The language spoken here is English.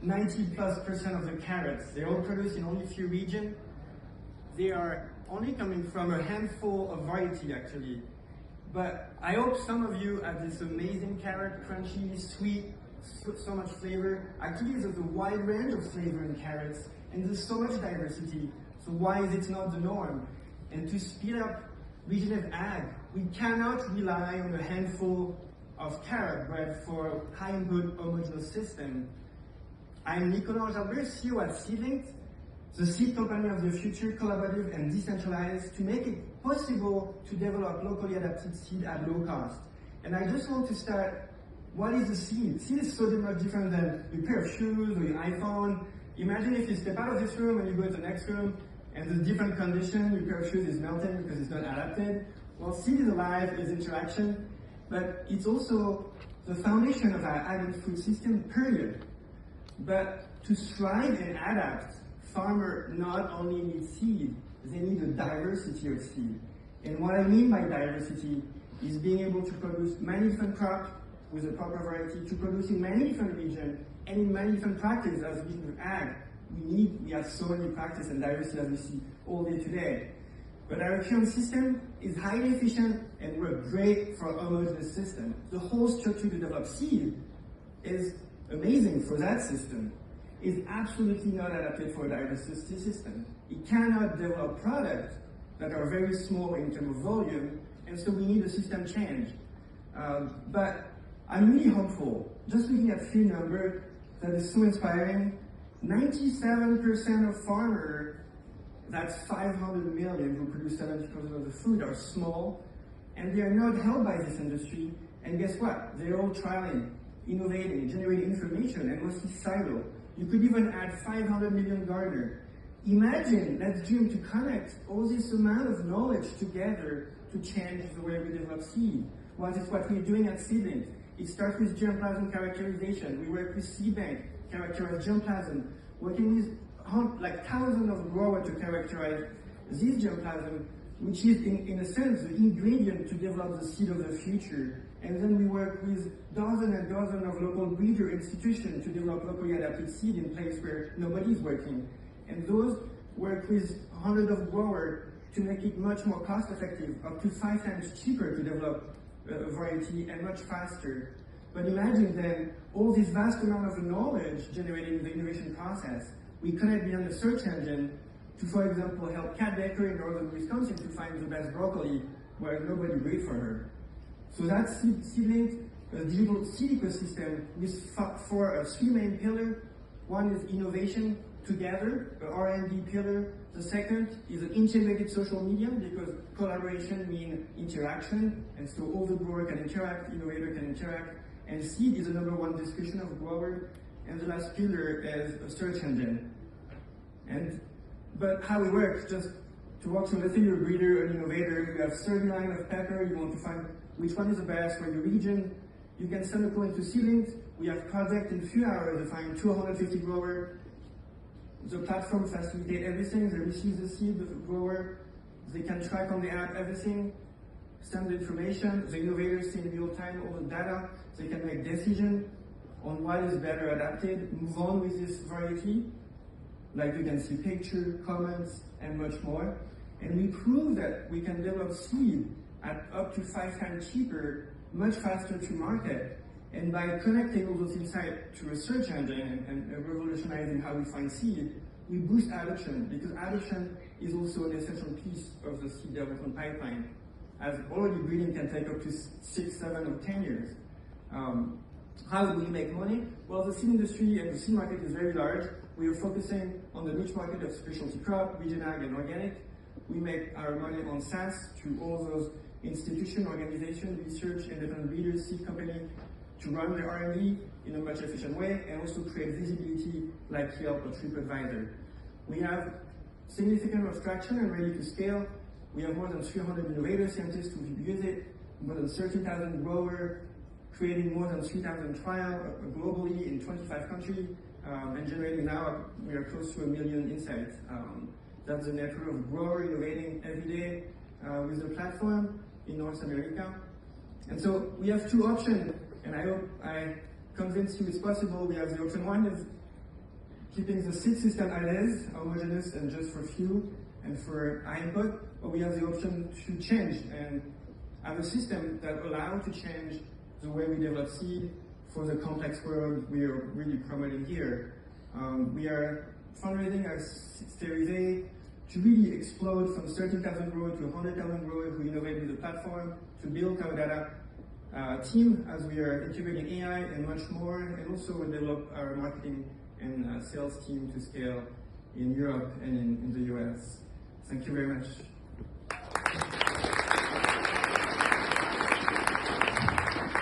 90+% of the carrots, they're all produced in only a few regions. They are only coming from a handful of variety actually. But I hope some of you have this amazing carrot, crunchy, sweet, so much flavor. Actually, there's a wide range of flavor in carrots, and there's so much diversity. So why is it not the norm? And to speed up regenerative ag, we cannot rely on a handful of carrot bred for high-input homogeneous system. I'm Nico Enjalbert CEO at SeedLinked, the seed company of the future, collaborative and decentralized, to make it possible to develop locally adapted seed at low cost. And I just want to start, what is a seed? Seed is so much different than a pair of shoes or your iPhone. Imagine if you step out of this room and you go to the next room, and there's different condition, your pair of shoes is melting because it's not adapted. Well, seed is alive, it's interaction, but it's also the foundation of our agri-food system, period. But to thrive and adapt, farmers not only need seed, they need a diversity of seed. And what I mean by diversity is being able to produce many different crops with a proper variety, to produce in many different regions and in many different practices as we ag. We have so many practices and diversity as we see all day today. But our current system is highly efficient and works great for a homogeneous system. The whole structure to develop seed is amazing for that system. It's absolutely not adapted for a diversity system. It cannot develop products that are very small in terms of volume, and so we need a system change. But I'm really hopeful. Just looking at few numbers that is so inspiring. 97% of farmers, that's 500 million who produce 70% of the food, are small, and they are not held by this industry. And guess what? They're all trialing, innovating, generating information, and mostly silo. You could even add 500 million gardeners. Imagine, let's dream to connect all this amount of knowledge together to change the way we develop seed. Well, that's what we're doing at SeedLinked. It starts with germplasm characterization. We work with seed bank, characterize germplasm, working with like thousands of growers to characterize this germplasm, which is in a sense the ingredient to develop the seed of the future. And then we work with dozens and dozens of local breeder institutions to develop locally adapted seed in places where nobody's working. And those work with hundreds of growers to make it much more cost effective, up to 5 times cheaper to develop a variety and much faster. But imagine then all this vast amount of knowledge generated in the innovation process. We connect beyond the search engine to, for example, help Kat Baker in northern Wisconsin to find the best broccoli where nobody wait for her. So that's SeedLinked, a digital seed ecosystem with three main pillars. One is innovation together, the R&D pillar. The second is an integrated social media, because collaboration means interaction, and so all the growers can interact, innovator can interact, and seed is the #1 discussion of growers. And the last pillar is a search engine. But how it works, just to walk through, let's say you're a breeder, an innovator, you have 30 lines of pepper, you want to find which one is the best for your region. You can send a call into SeedLinked. We have project in a few hours to find 250 growers. The platform facilitates everything. They receive the seed of the grower. They can track on the app everything, send the information. The innovators see in real time all the data. They can make decisions on what is better adapted, move on with this variety. Like you can see pictures, comments, and much more. And we prove that we can develop seed at up to 5 times cheaper, much faster to market. And by connecting all those insights to a search engine and revolutionizing how we find seed, we boost adoption, because adoption is also an essential piece of the seed development pipeline. As already breeding can take up to 6, 7, or 10 years. How do we make money? Well, the seed industry and the seed market is very large. We are focusing on the niche market of specialty crop, region ag, and organic. We make our money on SaaS to all those institutions, organizations, research, independent breeders, seed companies, to run the R&D in a much efficient way, and also create visibility like Yelp or TripAdvisor. We have significant abstraction and ready to scale. We have more than 300 innovator scientists who use it, more than 13,000 growers, creating more than 3,000 trials globally in 25 countries, and generating now, we are close to 1 million insights. That's the network of growers innovating every day with the platform in North America. And so we have 2 options, and I hope I convince you it's possible. We have the option 1 is keeping the seed system as homogeneous and just for few and for high input, or we have the option to change and have a system that allows to change the way we develop seed for the complex world we are really promoting here. We are fundraising our Series A to really explode from 13,000 growers to 100,000 growers who innovate with the platform, to build our data team as we are integrating AI and much more, and also develop our marketing and sales team to scale in Europe and in the US. Thank you very much.